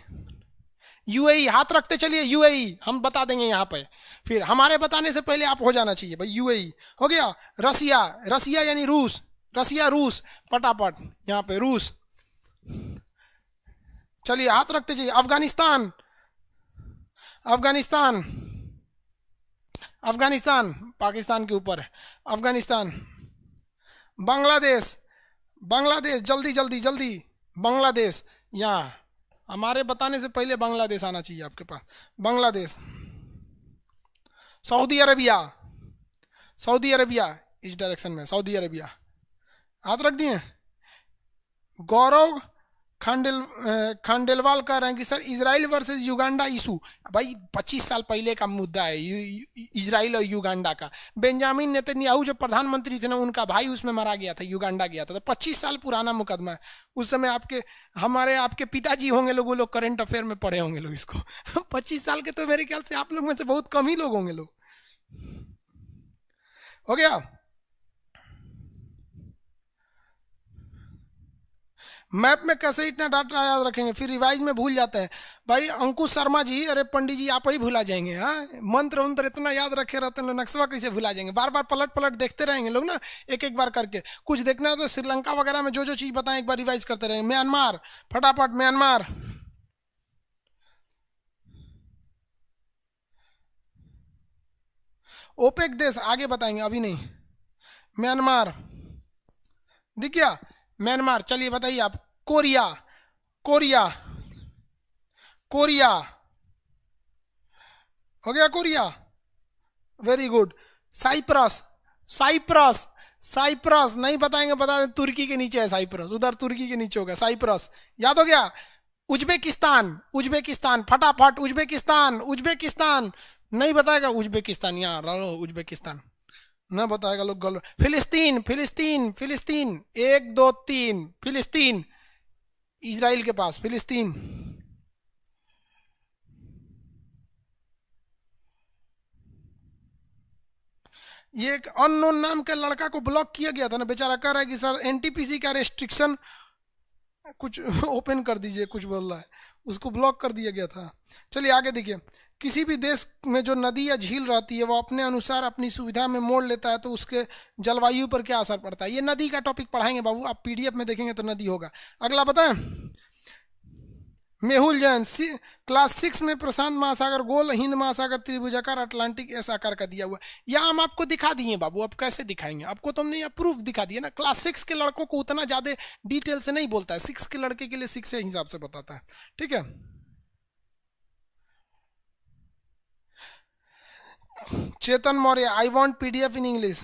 यूएई, हाथ रखते चलिए, यूएई हम बता देंगे यहाँ पे, फिर हमारे बताने से पहले आप हो जाना चाहिए भाई। यूएई हो गया। रसिया, रसिया यानी रूस, रसिया रूस, फटाफट यहाँ पे रूस। चलिए हाथ रखते जाइए। अफगानिस्तान, अफगानिस्तान, अफगानिस्तान पाकिस्तान के ऊपर है, अफगानिस्तान। बांग्लादेश, बांग्लादेश, जल्दी जल्दी जल्दी, बांग्लादेश, यहाँ हमारे बताने से पहले बांग्लादेश आना चाहिए आपके पास, Bangladesh. Saudi Arabia, Saudi Arabia इस डायरेक्शन में, सऊदी अरेबिया, हाथ रख दिए। गौरव खांडेलवाल कह रहे हैं कि sir Israel versus Uganda issue, भाई 25 साल पहले का मुद्दा है इजराइल और युगांडा का। बेंजामिन नेतन्याहू जो प्रधानमंत्री थे ना, उनका भाई उसमें मारा गया था, युगांडा गया था, तो 25 साल पुराना मुकदमा है। उस समय आपके पिताजी होंगे लोग, वो लोग करंट अफेयर में पढ़े होंगे लोग इसको। 25 साल के तो मेरे ख्याल से आप लोग में से बहुत कम ही लोग होंगे लोग। हो गया। मैप में कैसे इतना डाटा याद रखेंगे, फिर रिवाइज में भूल जाते हैं भाई। अंकुश शर्मा जी, अरे पंडित जी आप ही भुला जाएंगे। हाँ, मंत्र वंत्र इतना याद रखे रहते हैं, नक्शा कैसे भुला जाएंगे। बार बार पलट पलट देखते रहेंगे लोग ना, एक एक बार करके। कुछ देखना है तो श्रीलंका वगैरह में जो जो चीज़ बताएं एक बार रिवाइज करते रहेंगे। म्यांमार, फटाफट म्यांमार, ओपेक देश आगे बताएंगे, अभी नहीं। म्यांमार दिख गया, म्यांमार। चलिए बताइए आप। कोरिया, कोरिया, कोरिया हो गया, Korea, very good. Cyprus, Cyprus, Cyprus नहीं बताएंगे, बता दें तुर्की के नीचे है साइप्रस, उधर तुर्की के नीचे होगा साइप्रस, याद हो गया। उज्बेकिस्तान, उज्बेकिस्तान फटाफट, उज्बेकिस्तान, उज्बेकिस्तान नहीं बताएगा, उज्बेकिस्तान यहाँ रहो, उज्बेकिस्तान ना बताएगा लोग गल। फिलिस्तीन, फिलिस्तीन, फिलिस्तीन 1 2 3, फिलिस्तीन इजराइल के पास, फिलिस्तीन। ये एक अननोन नाम के लड़का को ब्लॉक किया गया था ना, बेचारा कह रहा है कि सर एनटीपीसी का रेस्ट्रिक्शन कुछ ओपन कर दीजिए, कुछ बोल रहा है, उसको ब्लॉक कर दिया गया था। चलिए आगे देखिए। किसी भी देश में जो नदी या झील रहती है वो अपने अनुसार अपनी सुविधा में मोड़ लेता है, तो उसके जलवायु पर क्या असर पड़ता है। ये नदी का टॉपिक पढ़ाएंगे बाबू, आप पीडीएफ में देखेंगे तो नदी होगा। अगला बताएं। मेहुल जैन, क्लास 6 में प्रशांत महासागर गोल, हिंद महासागर त्रिभुजाकार, अटलांटिक एस आकार का दिया हुआ। यहाँ हम आपको दिखा दिए बाबू, अब कैसे दिखाएंगे आपको, तो हमने यहाँ प्रूफ दिखा दिया ना। क्लास 6 के लड़कों को उतना ज़्यादा डिटेल से नहीं बोलता है, 6 के लड़के के लिए 6 के हिसाब से बताता है, ठीक है। Chetan Maurya, I want PDF in English.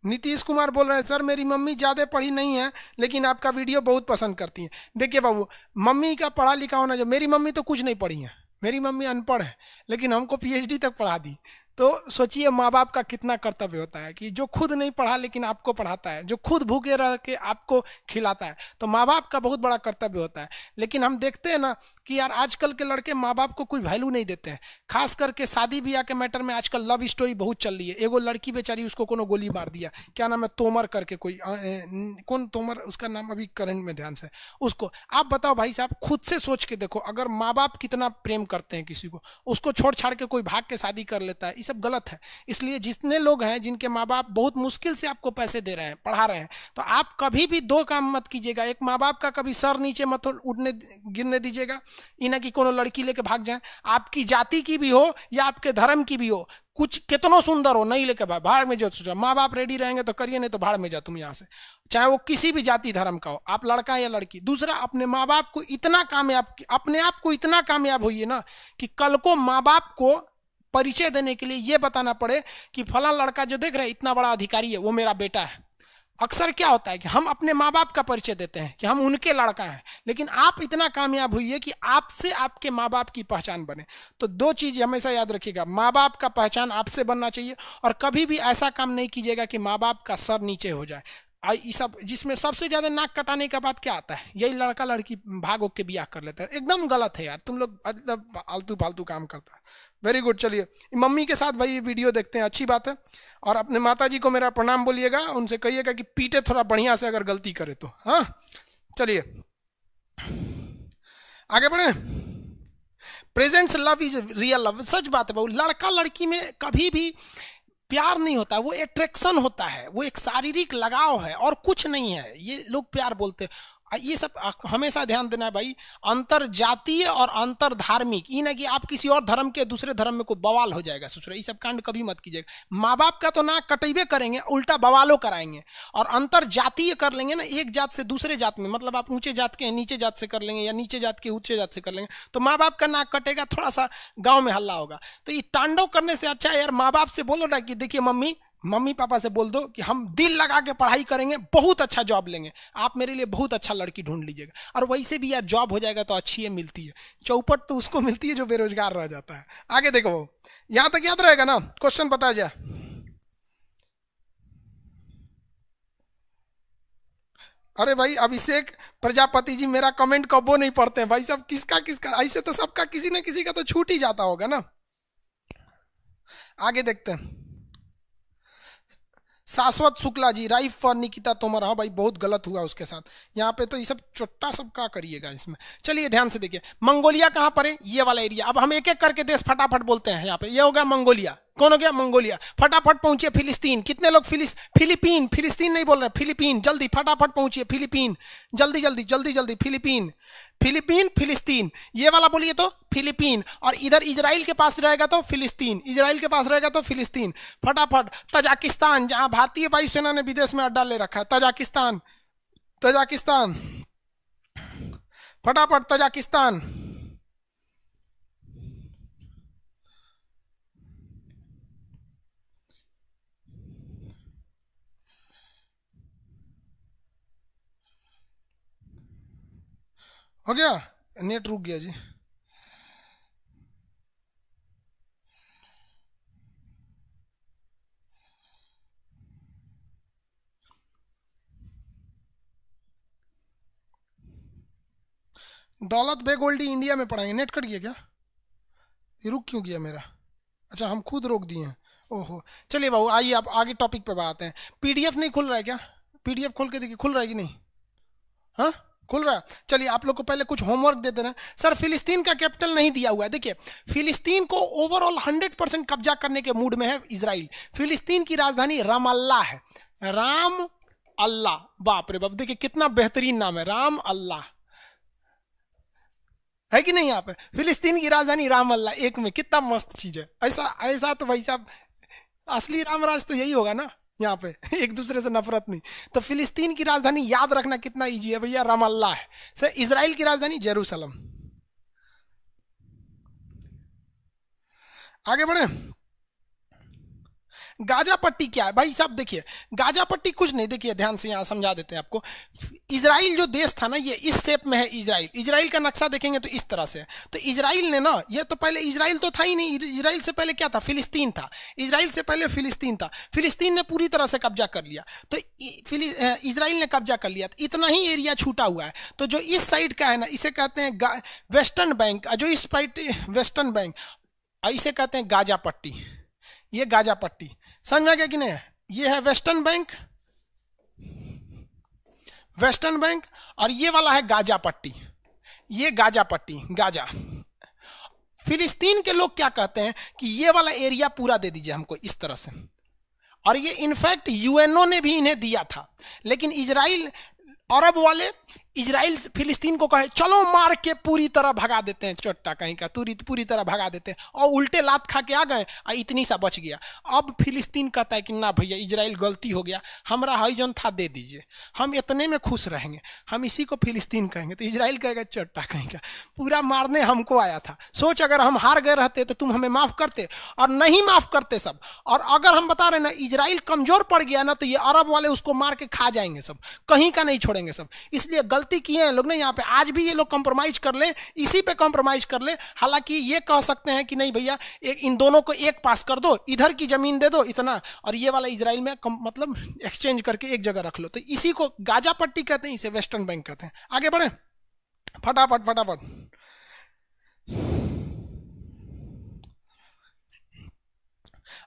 Nitish Kumar बोल रहे हैं सर मेरी मम्मी ज़्यादा पढ़ी नहीं है लेकिन आपका वीडियो बहुत पसंद करती है। देखिए बाबू, मम्मी का पढ़ा लिखा होना जो, मेरी मम्मी तो कुछ नहीं पढ़ी है, मेरी मम्मी अनपढ़ है, लेकिन हमको पीएचडी तक पढ़ा दी। तो सोचिए माँ बाप का कितना कर्तव्य होता है कि जो खुद नहीं पढ़ा लेकिन आपको पढ़ाता है, जो खुद भूखे रह के आपको खिलाता है, तो माँ बाप का बहुत बड़ा कर्तव्य होता है। लेकिन हम देखते हैं ना कि यार आजकल के लड़के माँ बाप को कोई वैल्यू नहीं देते हैं, खास करके शादी ब्याह के मैटर में आजकल लव स्टोरी बहुत चल रही है। एगो लड़की बेचारी, उसको कोनो गोली मार दिया, क्या नाम है, तोमर करके कोई, कौन तोमर उसका नाम अभी करंट में ध्यान से, उसको आप बताओ भाई साहब, खुद से सोच के देखो, अगर माँ बाप कितना प्रेम करते हैं किसी को, उसको छोड़ छाड़ के कोई भाग के शादी कर लेता है, ये सब गलत है। इसलिए जितने लोग हैं जिनके माँ बाप बहुत मुश्किल से आपको पैसे दे रहे हैं, पढ़ा रहे हैं, तो आप कभी भी दो काम मत कीजिएगा। एक, माँ बाप का कभी सर नीचे मत उठने गिरने दीजिएगा, इन्हें कि कोनो लड़की लेके भाग जाए, आपकी जाति की भी हो या आपके धर्म की भी हो, कुछ कितनो सुंदर हो, नहीं लेके भाड़ में जो सोचा। माँ बाप रेडी रहेंगे तो करिए, नहीं तो भाड़ में जा तुम यहाँ से, चाहे वो किसी भी जाति धर्म का हो, आप लड़का या लड़की। दूसरा, अपने माँ बाप को इतना कामयाब, अपने आप को इतना कामयाब होइए ना कि कल को माँ बाप को परिचय देने के लिए ये बताना पड़े कि फला लड़का जो देख रहे इतना बड़ा अधिकारी है, वो मेरा बेटा है। अक्सर क्या होता है कि हम अपने माँ बाप का परिचय देते हैं कि हम उनके लड़का हैं, लेकिन आप इतना कामयाब हुई है कि आपसे आपके माँ बाप की पहचान बने। तो दो चीज़ हमेशा याद रखिएगा, माँ बाप का पहचान आपसे बनना चाहिए, और कभी भी ऐसा काम नहीं कीजिएगा कि माँ बाप का सर नीचे हो जाए। ये सब जिसमें सबसे ज्यादा नाक कटाने के बाद क्या आता है, यही लड़का लड़की भागो के ब्याह कर लेता है। एकदम गलत है यार, तुम लोग मतलब आलतू फालतू काम करता है। Very good. चलिए मम्मी के साथ भाई वीडियो देखते हैं, अच्छी बात है। और अपने माता जी को मेरा प्रणाम बोलिएगा, उनसे कहिएगा कि पीटे थोड़ा बढ़िया से अगर गलती करे तो। हाँ चलिए आगे बढ़े। Presents love is real love, सच बात है भाई। लड़का लड़की में कभी भी प्यार नहीं होता, वो अट्रैक्शन होता है, वो एक शारीरिक लगाव है और कुछ नहीं है। ये लोग प्यार बोलते हैं, ये सब हमेशा ध्यान देना है भाई। अंतर जातीय और अंतर धार्मिक, ये ना कि आप किसी और धर्म के दूसरे धर्म में कोई बवाल हो जाएगा ससुर, ये सब कांड कभी मत कीजिएगा। माँ बाप का तो नाक कटेबे करेंगे, उल्टा बवालों कराएंगे। और अंतर जातीय कर लेंगे ना, एक जात से दूसरे जात में, मतलब आप ऊंचे जात के नीचे जात से कर लेंगे या नीचे जात के ऊंचे जात से कर लेंगे, तो माँ बाप का नाक कटेगा, थोड़ा सा गाँव में हल्ला होगा। तो ये तांडव करने से अच्छा है यार माँ बाप से बोलो ना कि देखिए मम्मी पापा से बोल दो कि हम दिल लगा के पढ़ाई करेंगे, बहुत अच्छा जॉब लेंगे, आप मेरे लिए बहुत अच्छा लड़की ढूंढ लीजिएगा। और वैसे भी यार जॉब हो जाएगा तो अच्छी है, मिलती है। चौपट तो उसको मिलती है जो बेरोजगार रह जाता है। आगे देखो, यहां तक याद रहेगा ना, क्वेश्चन बता जा। अरे भाई अभिषेक प्रजापति जी मेरा कमेंट कबो नहीं पढ़ते हैं भाई साहब, किसका किसका, ऐसे तो सबका किसी ना किसी का तो छूट ही जाता होगा ना। आगे देखते हैं। शाश्वत शुक्ला जी, राइफ फॉर निकिता तोमर। हाँ भाई बहुत गलत हुआ उसके साथ, यहाँ पे तो ये सब चुट्टा सब क्या करिएगा इसमें। चलिए ध्यान से देखिए, मंगोलिया कहाँ पर है, ये वाला एरिया। अब हम एक एक करके देश फटाफट बोलते हैं। यहाँ पे ये हो गया मंगोलिया, कौन हो गया मंगोलिया। फटाफट पहुंचिए फिलिस्तीन, कितने लोग फिलिपीन, फिलिस्तीन नहीं बोल रहे, फिलिपीन, जल्दी फटाफट पहुंचिए फिलिपीन, जल्दी जल्दी जल्दी जल्दी। फिलिपीन फिलिपीन फिलिस्तीन, ये वाला बोलिए तो फिलिपीन। और इधर इजराइल के पास रहेगा तो फिलिस्तीन, इजराइल के पास रहेगा तो फिलिस्तीन। फटाफट तजाकिस्तान, जहां भारतीय वायुसेना ने विदेश में अड्डा ले रखा है, तजाकिस्तान, तजाकिस्तान, फटाफट तजाकिस्तान। हो गया, नेट रुक गया जी। दौलत बेगोल्डी इंडिया में पढ़ाएंगे, नेट कट गया क्या, ये रुक क्यों गया मेरा। अच्छा हम खुद रोक दिए हैं, ओहो। चलिए बाबू आइए आप आगे टॉपिक पे बढ़ाते हैं। पीडीएफ नहीं खुल रहा है क्या, पीडीएफ खोल के देखिए, खुल रहा है कि नहीं। हाँ खुल रहा है। चलिए आप लोग को पहले कुछ होमवर्क दे दे रहे हैं। सर फिलिस्तीन का कैपिटल नहीं दिया हुआ है। देखिए फिलिस्तीन को ओवरऑल 100% कब्जा करने के मूड में है इजराइल। फिलिस्तीन की राजधानी राम अल्लाह है, राम अल्लाह, बाप रे बाप, देखिए कितना बेहतरीन नाम है, राम अल्लाह, है कि नहीं। यहाँ पे फिलिस्तीन की राजधानी राम अल्लाह, एक में कितना मस्त चीज है। ऐसा ऐसा तो भाई साहब असली रामराज तो यही होगा ना, यहाँ पे एक दूसरे से नफरत नहीं। तो फिलिस्तीन की राजधानी याद रखना कितना इजी है भैया, राम अल्लाह है। सर इजराइल की राजधानी जेरूसलम। आगे बढ़े। गाजा पट्टी क्या है भाई साहब, देखिए गाजा पट्टी कुछ नहीं, देखिए ध्यान से यहाँ समझा देते हैं आपको। इजराइल जो देश था ना, ये इस शेप में है इजराइल। इजराइल का नक्शा देखेंगे तो इस तरह से है। तो इजराइल ने ना, ये तो पहले इजराइल तो था ही नहीं, इजराइल से पहले क्या था, फिलिस्तीन था। इजराइल से पहले फिलिस्तीन था, फिलिस्तीन ने पूरी तरह से कब्जा कर लिया। तो इजराइल ने कब्जा कर लिया, तो इतना ही एरिया छूटा हुआ है। तो जो इस साइड का है ना, इसे कहते हैं वेस्टर्न बैंक, जो इस साइड वेस्टर्न बैंक, इसे कहते हैं गाजा पट्टी। ये गाजा पट्टी समझ में गया कि नहीं। ये है वेस्टर्न बैंक, वेस्टर्न बैंक, और ये वाला है गाजा पट्टी, ये गाजा पट्टी, गाजा। फिलिस्तीन के लोग क्या कहते हैं कि ये वाला एरिया पूरा दे दीजिए हमको इस तरह से। और ये इनफैक्ट यूएनओ ने भी इन्हें दिया था, लेकिन इजराइल, अरब वाले इजराइल फिलिस्तीन को कहे चलो मार के पूरी तरह भगा देते हैं, चोट्टा कहीं का पूरी तरह भगा देते हैं, और उल्टे लात खा के आ गए, इतनी सा बच गया। अब फिलिस्तीन कहता है कि ना भैया इजराइल गलती हो गया, हमारा हाईजन था दे दीजिए, हम इतने में खुश रहेंगे, हम इसी को फिलिस्तीन कहेंगे। तो इजराइल कहेगा चोट्टा कहीं का, पूरा मारने हमको आया था। सोच अगर हम हार गए रहते तो तुम हमें माफ करते, और नहीं माफ करते सब। और अगर हम बता रहे ना इजराइल कमजोर पड़ गया ना, तो ये अरब वाले उसको मार के खा जाएंगे सब, कहीं का नहीं छोड़ेंगे सब। इसलिए गलती किए हैं लोग ने यहाँ पे, आज भी ये लोग कंप्रोमाइज कर ले, इसी पे कंप्रोमाइज कर ले। हालांकि ये कह सकते हैं कि नहीं भैया इन दोनों को एक पास कर दो, इधर की जमीन दे दो इतना, और ये वाला इजराइल में मतलब एक्सचेंज करके एक जगह रख लो। तो इसी को गाजा पट्टी कहते हैं, इसे वेस्टर्न बैंक कहते हैं। आगे बढ़े फटाफट फटाफट।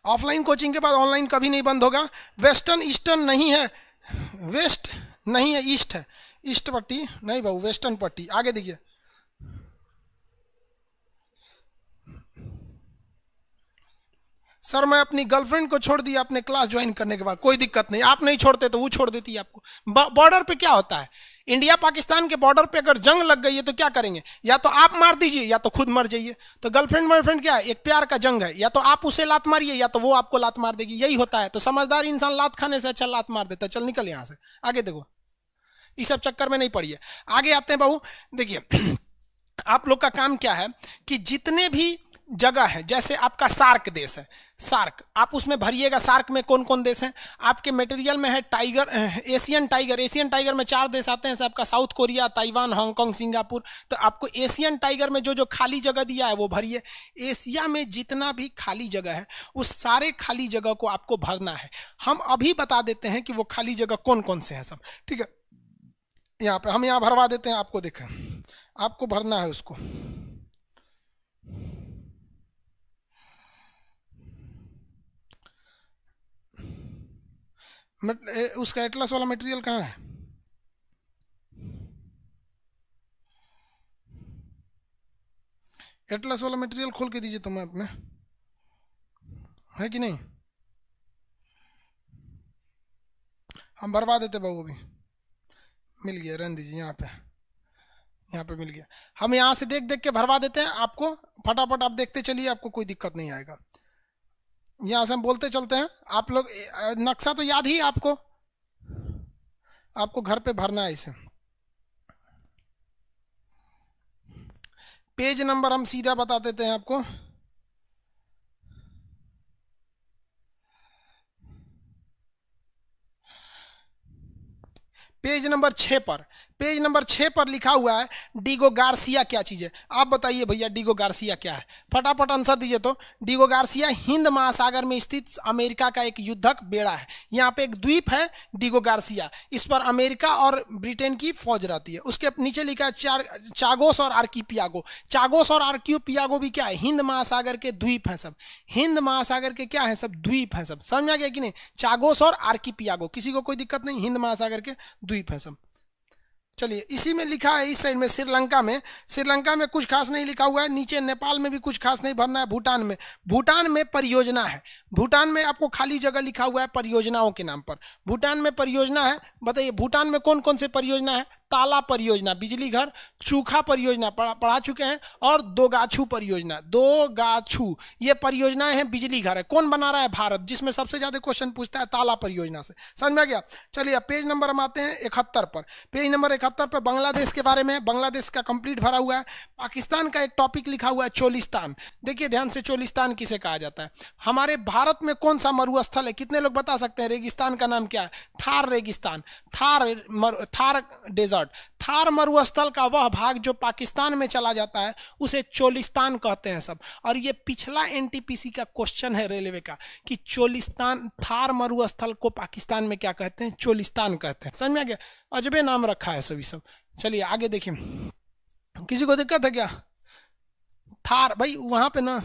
ऑफलाइन कोचिंग के बाद ऑनलाइन कभी नहीं बंद होगा। वेस्टर्न ईस्टर्न नहीं है, वेस्ट नहीं है, ईस्ट है, ईस्ट पट्टी नहीं बाबू, वेस्टर्न पट्टी। आगे देखिए, सर मैं अपनी गर्लफ्रेंड को छोड़ दिया अपने क्लास ज्वाइन करने के बाद। कोई दिक्कत नहीं, आप नहीं छोड़ते तो वो छोड़ देती है आपको। बॉर्डर पे क्या होता है, इंडिया पाकिस्तान के बॉर्डर पे अगर जंग लग गई है तो क्या करेंगे, या तो आप मार दीजिए या तो खुद मर जाइए। तो गर्लफ्रेंड बॉयफ्रेंड क्या है, एक प्यार का जंग है, या तो आप उसे लात मारिए या तो वो आपको लात मार देगी, यही होता है। तो समझदार इंसान लात खाने से अच्छा लात मार देता है। चल निकल यहाँ से, आगे देखो, इस सब चक्कर में नहीं पड़िए। आगे आते हैं बाबू, देखिए आप लोग का काम क्या है कि जितने भी जगह है, जैसे आपका सार्क देश है, सार्क आप उसमें भरिएगा, सार्क में कौन कौन देश हैं। आपके मटेरियल में है tiger, Asian tiger, Asian tiger में 4 देश आते हैं, आपका south Korea, Taiwan, Hong Kong, Singapore. तो आपको एशियन टाइगर में जो जो खाली जगह दिया है वो भरिए। एशिया में जितना भी खाली जगह है उस सारे खाली जगह को आपको भरना है। हम अभी बता देते हैं कि वो खाली जगह कौन कौन से हैं सब, ठीक है। यहाँ पे हम यहाँ भरवा देते हैं, आपको देखें, आपको भरना है उसको। उसका एटलस वाला मटेरियल कहाँ है, एटलस वाला मटेरियल खोल के दीजिए तो मैप में, है कि नहीं। हम भरवा देते बाबू, अभी मिल गया, रहने दीजिए, यहाँ पे मिल गया। हम यहाँ से देख देख के भरवा देते हैं आपको, फटाफट आप देखते चलिए, आपको कोई दिक्कत नहीं आएगा। यहाँ से हम बोलते चलते हैं, आप लोग नक्शा तो याद ही आपको, आपको घर पे भरना है इसे। पेज नंबर हम सीधा बता देते हैं आपको, पेज नंबर 6 पर, पेज नंबर 6 पर लिखा हुआ है डीगो गार्सिया क्या चीज़ है। आप बताइए भैया डीगो गार्सिया क्या है, फटाफट आंसर दीजिए। तो डीगो गार्सिया हिंद महासागर में स्थित अमेरिका का एक युद्धक बेड़ा है। यहाँ पे एक द्वीप है डीगो गार्सिया, इस पर अमेरिका और ब्रिटेन की फौज रहती है। उसके नीचे लिखा है चागोस और आर्किपियागो। चागोस और आर्किपियागो भी क्या है, हिंद महासागर के द्वीप हैं सब, हिंद महासागर के क्या है सब, द्वीप हैं सब। समझ आ गया कि नहीं, चागोस और आर्किपियागो, किसी को कोई दिक्कत नहीं, हिंद महासागर के द्वीप हैं सब। चलिए इसी में लिखा है इस साइड में श्रीलंका में, श्रीलंका में कुछ खास नहीं लिखा हुआ है। नीचे नेपाल में भी कुछ खास नहीं भरना है। भूटान में, भूटान में परियोजना है, भूटान में आपको खाली जगह लिखा हुआ है परियोजनाओं के नाम पर। भूटान में परियोजना है, बताइए भूटान में कौन कौन से परियोजना है। ताला परियोजना, बिजली घर, चूखा परियोजना पढ़ा चुके हैं, और दोगाछू परियोजना, दोगाछू ये परियोजनाएं हैं, बिजली घर है। कौन बना रहा है, भारत, जिसमें सबसे ज्यादा क्वेश्चन पूछता है ताला परियोजना से। समझ में आ गया। चलिए पेज नंबर हम आते हैं 71 पर। पेज नंबर 71 पर बांग्लादेश के बारे में, बांग्लादेश का कंप्लीट भरा हुआ है। पाकिस्तान का एक टॉपिक लिखा हुआ है चोलिस्तान। देखिए ध्यान से, चोलिस्तान किसे कहा जाता है। हमारे भारत में कौन सा मरुस्थल है, कितने लोग बता सकते हैं। रेगिस्तान का नाम क्या है, थार रेगिस्तान, थार डेजर्ट। थार मरुस्थल का वह भाग जो पाकिस्तान में चला जाता है उसे चोलिस्तान कहते हैं सब। और ये पिछला एनटीपीसी का क्वेश्चन है रेलवे का कि चोलिस्तान, थार मरुस्थल को पाकिस्तान में क्या कहते हैं, चोलिस्तान कहते हैं। समझ में आ गया, अजबे नाम रखा है सभी सब। चलिए आगे देखिए, किसी को दिक्कत है क्या। थार भाई वहां पे ना,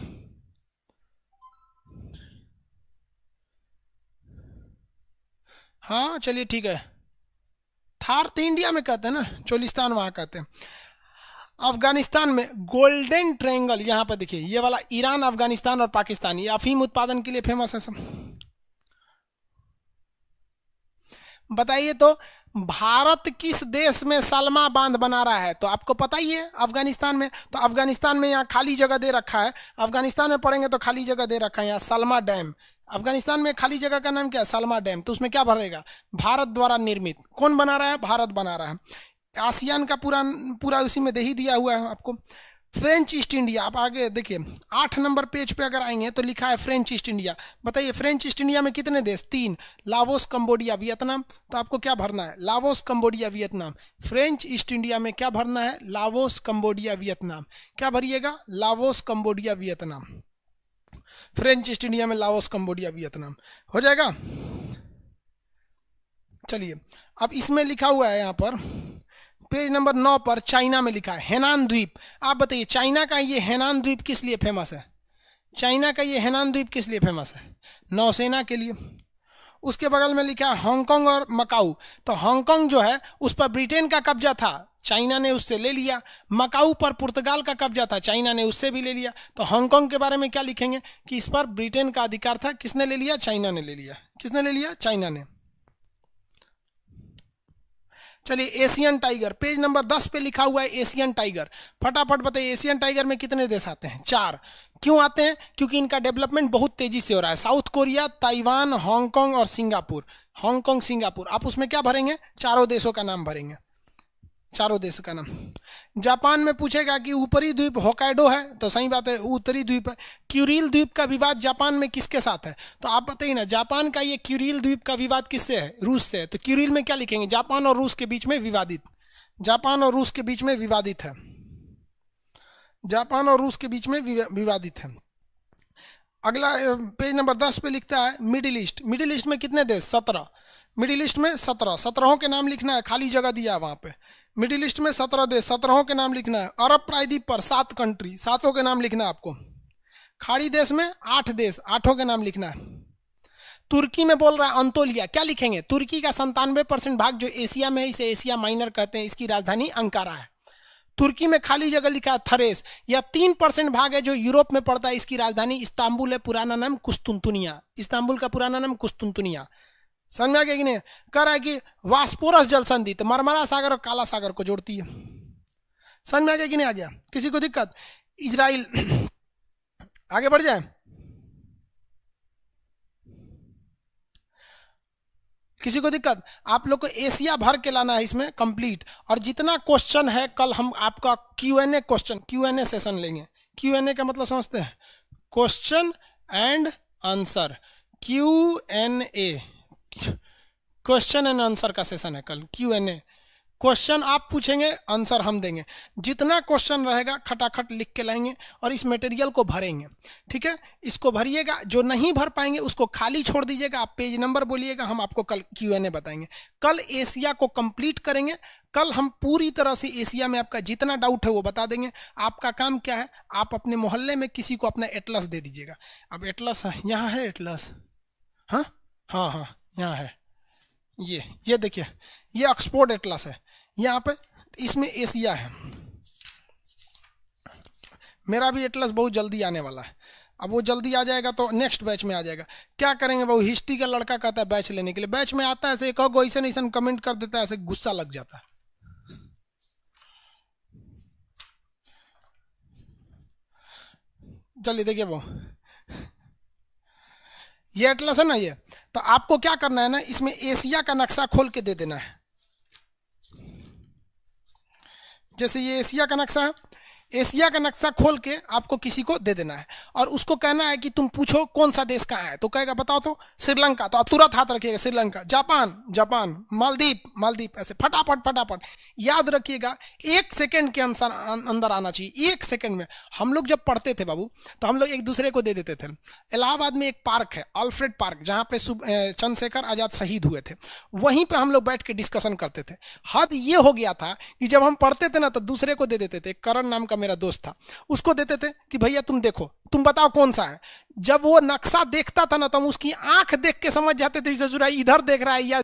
हाँ चलिए ठीक है, थार तो इंडिया में कहते हैं ना, चोलिस्तान वहां कहते हैं। अफगानिस्तान में गोल्डन ट्रायंगल, यहां पर देखिए ये वाला, ईरान, अफगानिस्तान और पाकिस्तान, ये अफीम उत्पादन के लिए फेमस है सब। बताइए तो भारत किस देश में सलमा बांध बना रहा है, तो आपको पता ही है अफगानिस्तान में। तो अफगानिस्तान में यहाँ खाली जगह दे रखा है, अफगानिस्तान में पढ़ेंगे तो खाली जगह दे रखा है यहाँ सलमा डैम। अफगानिस्तान में खाली जगह का नाम क्या है, सलमा डैम। तो उसमें क्या भरेगा, भारत द्वारा निर्मित। कौन बना रहा है, भारत बना रहा है। आसियान का पूरा पूरा उसी में दे ही दिया हुआ है आपको। फ्रेंच ईस्ट इंडिया, आप आगे देखिए 8 नंबर पेज पे अगर आएंगे तो लिखा है फ्रेंच ईस्ट इंडिया। बताइए फ्रेंच ईस्ट इंडिया में कितने देश? 3, लाओस, कंबोडिया, वियतनाम। तो आपको क्या भरना है? Laos, Cambodia, Vietnam. French East India में क्या भरना है? Laos, Cambodia, Vietnam. क्या भरिएगा? Laos, Cambodia, Vietnam. French East India में लाओस, कंबोडिया, वियतनाम हो जाएगा। चलिए अब इसमें लिखा हुआ है यहाँ पर पेज नंबर 9 पर चाइना में लिखा है हेनान द्वीप। आप बताइए चाइना का ये हेनान द्वीप किस लिए फेमस है? चाइना का ये हेनान द्वीप किस लिए फेमस है? नौसेना के लिए। उसके बगल में लिखा है हांगकांग और मकाऊ। तो हांगकांग जो है उस पर ब्रिटेन का कब्जा था, चाइना ने उससे ले लिया। मकाऊ पर पुर्तगाल का कब्जा था, चाइना ने उससे भी ले लिया। तो हांगकांग के बारे में क्या लिखेंगे कि इस पर ब्रिटेन का अधिकार था, किसने ले लिया? चाइना ने ले लिया। किसने ले लिया? चाइना ने। चलिए एशियन टाइगर, पेज नंबर 10 पे लिखा हुआ है एशियन टाइगर। फटाफट बताइए एशियन टाइगर में कितने देश आते हैं? 4। क्यों आते हैं? क्योंकि इनका डेवलपमेंट बहुत तेजी से हो रहा है। साउथ कोरिया, ताइवान, हांगकांग और सिंगापुर। Hong Kong, Singapore. आप उसमें क्या भरेंगे? चारों देशों का नाम भरेंगे, चारों देश का नाम। जापान में पूछेगा कि ऊपरी द्वीप होकाइडो है, तो सही बात है उत्तरी द्वीप है। क्यूरिल द्वीप का विवाद जापान में किसके साथ है? तो आप बताइए ना, जापान का ये क्यूरिल द्वीप का विवाद किससे है? रूस से है। तो क्यूरिल में क्या लिखेंगे? जापान और रूस के बीच में विवादित। जापान और रूस के बीच में विवादित है। जापान और रूस के बीच में विवादित है। अगला पेज नंबर 10 पे लिखता है मिडिल ईस्ट। मिडिल ईस्ट में कितने देश? 17। मिडिल ईस्ट में 17, 17 के नाम लिखना है, खाली जगह दिया है वहां पे। मिडिल ईस्ट में 17 देश, 17 के नाम लिखना है। अरब प्रायद्वीप पर 7 कंट्री, 7 के नाम लिखना है आपको। खाड़ी देश में 8 देश, 8 के नाम लिखना है। तुर्की में बोल रहा है अंतोलिया, क्या लिखेंगे? तुर्की का 97% भाग जो एशिया में है, इसे एशिया माइनर कहते हैं, इसकी राजधानी अंकारा है। तुर्की में खाली जगह लिखा है थरेस, या 3% भाग है जो यूरोप में पड़ता है, इसकी राजधानी इस्तांबुल है, पुराना नाम कुस्तुनतुनिया। इस्तांबुल का पुराना नाम कुस्तुनतुनिया। समझ में आ गया कि नहीं? कह रहा है कि वास्पोरस जल संधि तो मरमरा सागर और काला सागर को जोड़ती है। समझ में आ गया कि नहीं आ गया? किसी को दिक्कत? इजराइल आगे बढ़ जाए, किसी को दिक्कत? आप लोग को एशिया भर के लाना है इसमें कंप्लीट। और जितना क्वेश्चन है कल हम आपका क्यूएनए क्वेश्चन, क्यूएनए सेशन लेंगे। क्यूएनए का मतलब समझते हैं? Question and answer, Q&A, question and answer का सेशन है कल। क्यूएनए, क्वेश्चन आप पूछेंगे, आंसर हम देंगे। जितना क्वेश्चन रहेगा खटाखट लिख के लाएंगे और इस मटेरियल को भरेंगे। ठीक है, इसको भरिएगा। जो नहीं भर पाएंगे उसको खाली छोड़ दीजिएगा। आप पेज नंबर बोलिएगा, हम आपको कल क्यूएनए बताएंगे। कल एशिया को कंप्लीट करेंगे। कल हम पूरी तरह से एशिया में आपका जितना डाउट है वो बता देंगे। आपका काम क्या है? आप अपने मोहल्ले में किसी को अपना एटलस दे दीजिएगा। अब एटलस यहाँ है, एटलस, हाँ हाँ हाँ यहाँ है, ये देखिए, ये ऑक्सफोर्ड एटलस है। यहाँ पे इसमें एशिया है। मेरा भी एटलस बहुत जल्दी आने वाला है। अब वो जल्दी आ जाएगा तो नेक्स्ट बैच में आ जाएगा। क्या करेंगे बाबू? हिस्ट्री का लड़का कहता है बैच लेने के लिए, बैच में आता है ऐसे एक ऐसा कमेंट कर देता है, ऐसे गुस्सा लग जाता है। चलिए देखिए वो ये एटलस है ना, ये तो आपको क्या करना है ना, इसमें एशिया का नक्शा खोल के दे देना है। जैसे ये एशिया का नक्शा है, एशिया का नक्शा खोल के आपको किसी को दे देना है और उसको कहना है कि तुम पूछो कौन सा देश कहाँ है। तो कहेगा बताओ तो श्रीलंका, तो आप तुरंत हाथ रखिएगा श्रीलंका। Japan, Japan. मालदीप, मालदीप। ऐसे फटाफट फटाफट याद रखिएगा। 1 सेकंड के अंदर आना चाहिए, 1 सेकंड में। हम लोग जब पढ़ते थे बाबू तो हम लोग एक दूसरे को दे देते थे। इलाहाबाद में एक पार्क है, अल्फ्रेड पार्क, जहाँ पे चंद्रशेखर आजाद शहीद हुए थे। वहीं पे हम लोग बैठ के डिस्कशन करते थे। हद ये हो गया था कि जब हम पढ़ते थे ना तो दूसरे को दे देते थे। करण नाम का मेरा दोस्त था, उसको देते थे कि भैया तुम देखो, तुम बताओ कौन सा है। जब वो नक्शा देखता था ना तो हम उसकी आंख देख के समझ जाते थे इधर देख रहा है या